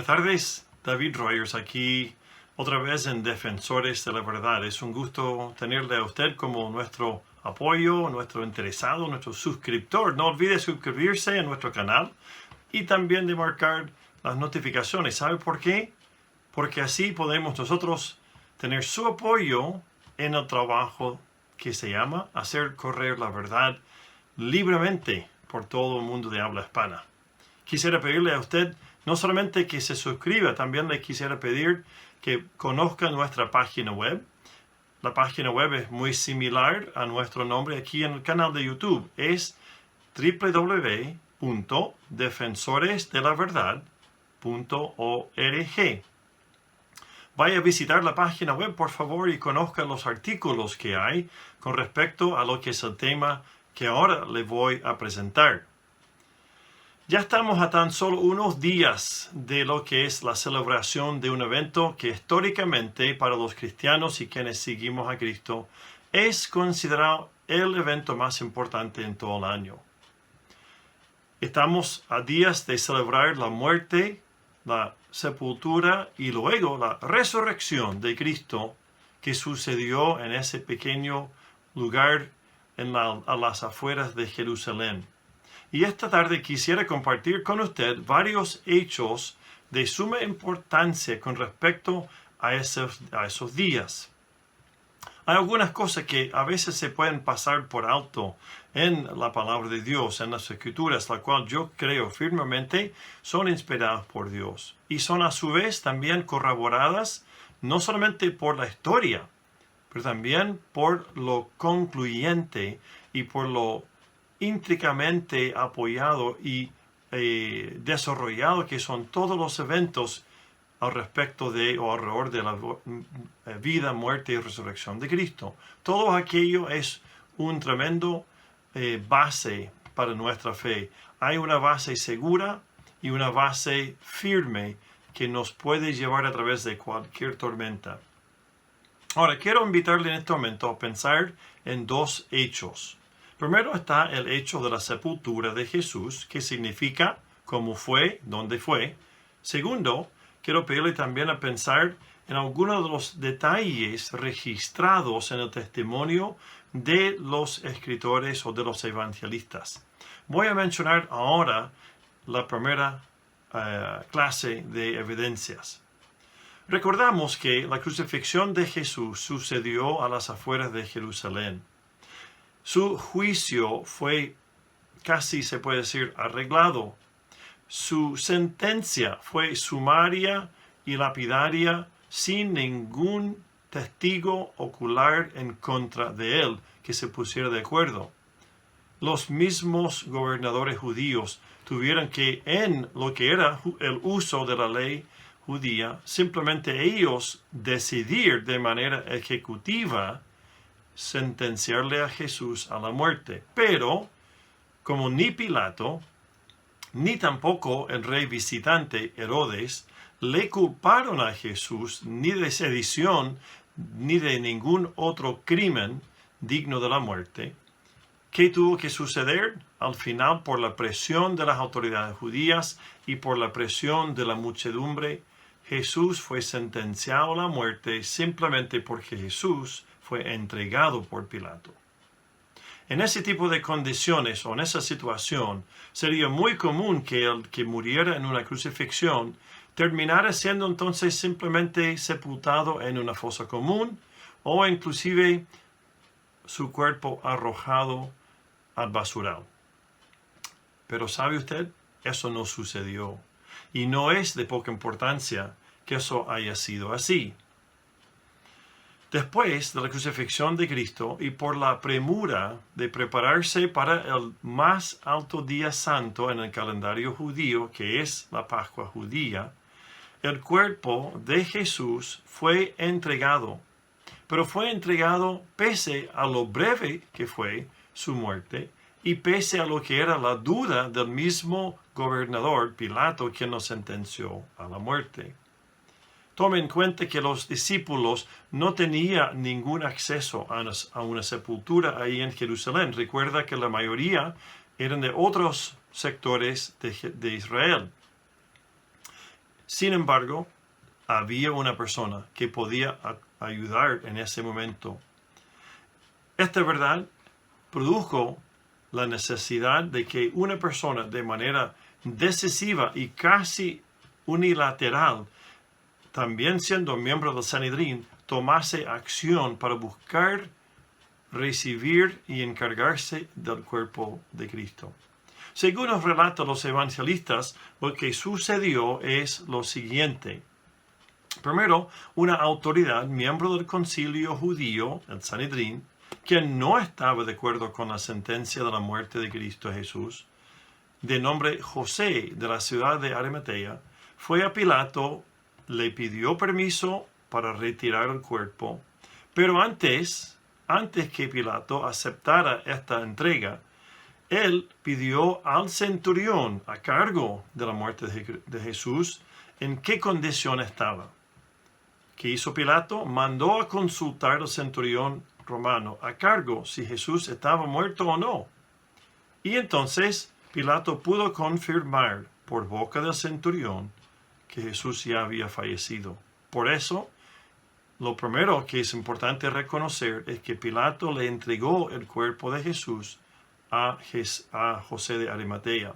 tardes, David Rogers aquí otra vez en Defensores de la Verdad. Es un gusto tenerle a usted como nuestro apoyo, nuestro interesado, nuestro suscriptor. No olvide suscribirse a nuestro canal y también de marcar las notificaciones. ¿Sabe por qué? Porque así podemos nosotros tener su apoyo en el trabajo que se llama hacer correr la verdad libremente por todo el mundo de habla hispana. Quisiera pedirle a usted no solamente que se suscriba, también le quisiera pedir que conozca nuestra página web. La página web es muy similar a nuestro nombre aquí en el canal de YouTube. Es www.defensoresdelaverdad.org. Vaya a visitar la página web, por favor, y conozca los artículos que hay con respecto a lo que es el tema que ahora le voy a presentar. Ya estamos a tan solo unos días de lo que es la celebración de un evento que históricamente para los cristianos y quienes seguimos a Cristo es considerado el evento más importante en todo el año. Estamos a días de celebrar la muerte, la sepultura y luego la resurrección de Cristo que sucedió en ese pequeño lugar a las afueras de Jerusalén. Y esta tarde quisiera compartir con usted varios hechos de suma importancia con respecto a esos días. Hay algunas cosas que a veces se pueden pasar por alto en la palabra de Dios, en las Escrituras, la cual yo creo firmemente son inspiradas por Dios. Y son a su vez también corroboradas no solamente por la historia, pero también por lo concluyente y por lo íntricamente apoyado y desarrollado que son todos los eventos al respecto de o alrededor de la vida, muerte y resurrección de Cristo. Todo aquello es un tremendo base para nuestra fe. Hay una base segura y una base firme que nos puede llevar a través de cualquier tormenta. Ahora, quiero invitarle en este momento a pensar en dos hechos. Primero está el hecho de la sepultura de Jesús, que significa cómo fue, dónde fue. Segundo, quiero pedirle también a pensar en algunos de los detalles registrados en el testimonio de los escritores o de los evangelistas. Voy a mencionar ahora la primera clase de evidencias. Recordamos que la crucifixión de Jesús sucedió a las afueras de Jerusalén. Su juicio fue casi, se puede decir, arreglado. Su sentencia fue sumaria y lapidaria sin ningún testigo ocular en contra de él que se pusiera de acuerdo. Los mismos gobernadores judíos tuvieron que, en lo que era el uso de la ley judía, simplemente ellos decidir de manera ejecutiva sentenciarle a Jesús a la muerte. Pero, como ni Pilato, ni tampoco el rey visitante Herodes le culparon a Jesús ni de sedición ni de ningún otro crimen digno de la muerte, ¿qué tuvo que suceder? Al final, por la presión de las autoridades judías y por la presión de la muchedumbre, Jesús fue sentenciado a la muerte simplemente porque Jesús fue entregado por Pilato. En ese tipo de condiciones o en esa situación, sería muy común que el que muriera en una crucifixión terminara siendo entonces simplemente sepultado en una fosa común o inclusive su cuerpo arrojado al basural. Pero ¿sabe usted? Eso no sucedió. Y no es de poca importancia que eso haya sido así. Después de la crucifixión de Cristo y por la premura de prepararse para el más alto día santo en el calendario judío, que es la Pascua judía, el cuerpo de Jesús fue entregado. Pero fue entregado pese a lo breve que fue su muerte y pese a lo que era la duda del mismo gobernador Pilato, quien lo sentenció a la muerte. Tome en cuenta que los discípulos no tenían ningún acceso a una sepultura ahí en Jerusalén. Recuerda que la mayoría eran de otros sectores de Israel. Sin embargo, había una persona que podía ayudar en ese momento. Esta verdad produjo la necesidad de que una persona de manera decisiva y casi unilateral, también siendo miembro del Sanedrín, tomase acción para buscar, recibir y encargarse del cuerpo de Cristo. Según nos relatan los evangelistas, lo que sucedió es lo siguiente. Primero, una autoridad, miembro del concilio judío, el Sanedrín, que no estaba de acuerdo con la sentencia de la muerte de Cristo Jesús, de nombre José de la ciudad de Arimatea, fue a Pilato, le pidió permiso para retirar el cuerpo, pero antes que Pilato aceptara esta entrega, él pidió al centurión a cargo de la muerte de Jesús en qué condición estaba. ¿Qué hizo Pilato? Mandó a consultar al centurión romano a cargo si Jesús estaba muerto o no. Y entonces Pilato pudo confirmar por boca del centurión que Jesús ya había fallecido. Por eso, lo primero que es importante reconocer es que Pilato le entregó el cuerpo de Jesús a José de Arimatea.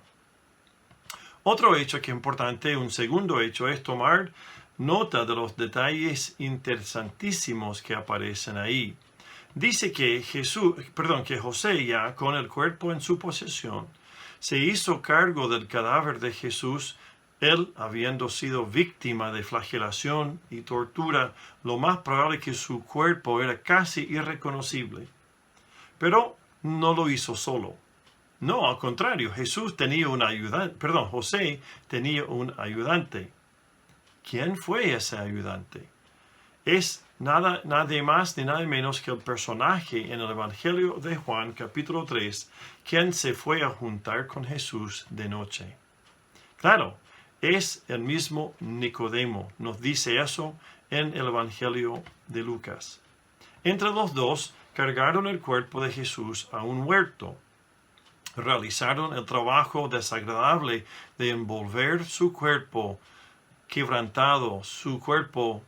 Otro hecho que es importante, un segundo hecho, es tomar nota de los detalles interesantísimos que aparecen ahí. Dice que José, ya con el cuerpo en su posesión, se hizo cargo del cadáver de Jesús, él habiendo sido víctima de flagelación y tortura, lo más probable es que su cuerpo era casi irreconocible. Pero no lo hizo solo. No, al contrario, José tenía un ayudante. ¿Quién fue ese ayudante? Es nada más ni nada menos que el personaje en el Evangelio de Juan, capítulo 3, quien se fue a juntar con Jesús de noche. Claro, es el mismo Nicodemo. Nos dice eso en el Evangelio de Lucas. Entre los dos, cargaron el cuerpo de Jesús a un huerto. Realizaron el trabajo desagradable de envolver su cuerpo quebrantado, su cuerpo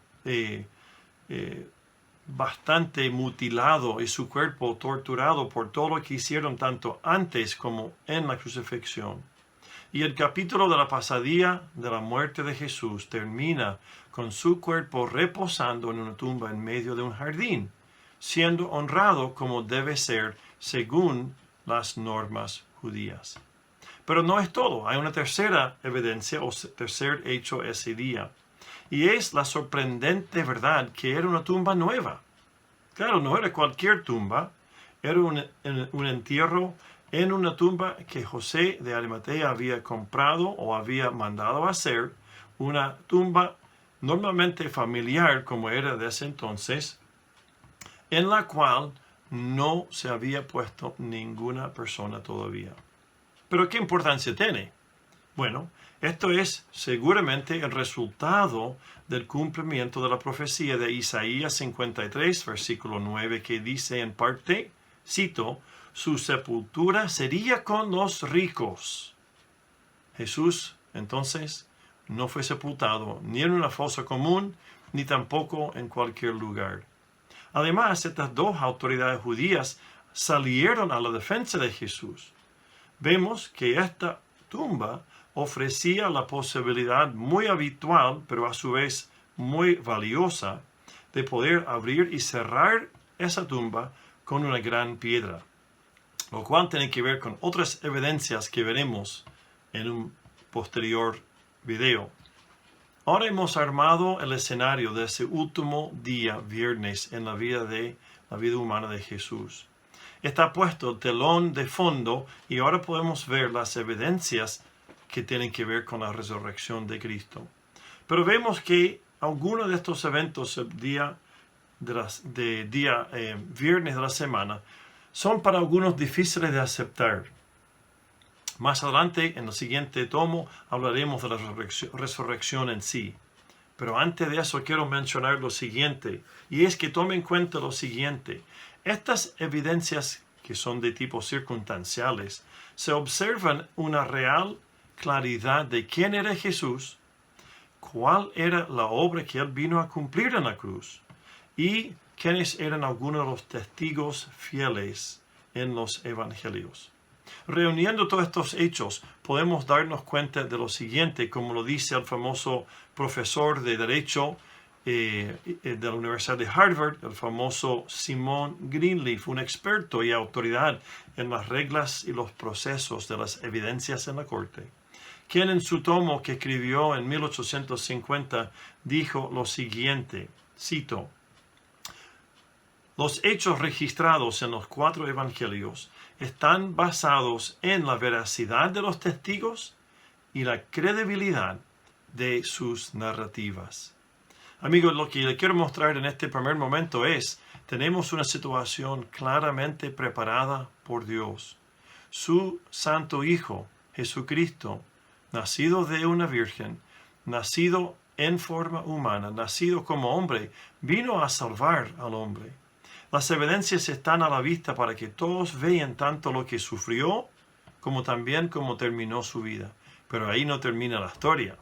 bastante mutilado y su cuerpo torturado por todo lo que hicieron tanto antes como en la crucifixión. Y el capítulo de la pasadía de la muerte de Jesús termina con su cuerpo reposando en una tumba en medio de un jardín, siendo honrado como debe ser según las normas judías. Pero no es todo, hay una tercera evidencia o tercer hecho ese día. Y es la sorprendente verdad que era una tumba nueva. Claro, no era cualquier tumba, era un entierro en una tumba que José de Arimatea había comprado o había mandado a hacer, una tumba normalmente familiar como era de ese entonces, en la cual no se había puesto ninguna persona todavía. ¿Pero qué importancia tiene? Bueno, esto es seguramente el resultado del cumplimiento de la profecía de Isaías 53, versículo 9, que dice en parte, cito, su sepultura sería con los ricos. Jesús, entonces, no fue sepultado ni en una fosa común, ni tampoco en cualquier lugar. Además, estas dos autoridades judías salieron a la defensa de Jesús. Vemos que esta tumba ofrecía la posibilidad muy habitual, pero a su vez muy valiosa, de poder abrir y cerrar esa tumba con una gran piedra, lo cual tiene que ver con otras evidencias que veremos en un posterior video. Ahora hemos armado el escenario de ese último día, viernes, en la vida humana de Jesús. Está puesto el telón de fondo y ahora podemos ver las evidencias que tienen que ver con la resurrección de Cristo. Pero vemos que algunos de estos eventos el viernes de la semana son para algunos difíciles de aceptar. Más adelante, en el siguiente tomo, hablaremos de la resurrección en sí. Pero antes de eso quiero mencionar lo siguiente, y es que tomen en cuenta lo siguiente. Estas evidencias, que son de tipo circunstanciales, se observan una real claridad de quién era Jesús, cuál era la obra que Él vino a cumplir en la cruz y quiénes eran algunos de los testigos fieles en los evangelios. Reuniendo todos estos hechos, podemos darnos cuenta de lo siguiente, como lo dice el famoso profesor de Derecho de la Universidad de Harvard, el famoso Simon Greenleaf, un experto y autoridad en las reglas y los procesos de las evidencias en la corte, quien en su tomo que escribió en 1850 dijo lo siguiente, cito: los hechos registrados en los 4 evangelios están basados en la veracidad de los testigos y la credibilidad de sus narrativas. Amigos, lo que le quiero mostrar en este primer momento es, tenemos una situación claramente preparada por Dios. Su Santo Hijo, Jesucristo, nacido de una virgen, nacido en forma humana, nacido como hombre, vino a salvar al hombre. Las evidencias están a la vista para que todos vean tanto lo que sufrió como también cómo terminó su vida. Pero ahí no termina la historia.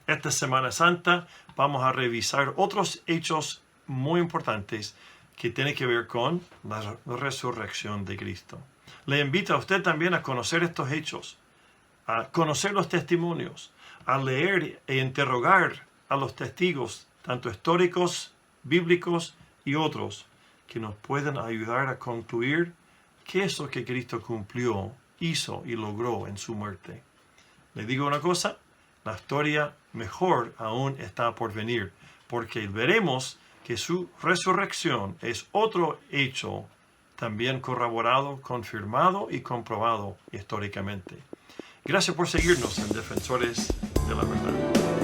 Esta Semana Santa vamos a revisar otros hechos muy importantes que tienen que ver con la resurrección de Cristo. Le invito a usted también a conocer estos hechos, a conocer los testimonios, a leer e interrogar a los testigos, tanto históricos, bíblicos y otros, que nos pueden ayudar a concluir qué es lo que Cristo cumplió, hizo y logró en su muerte. Le digo una cosa, la historia mejor aún está por venir, porque veremos que su resurrección es otro hecho también corroborado, confirmado y comprobado históricamente. Gracias por seguirnos en Defensores de la Verdad.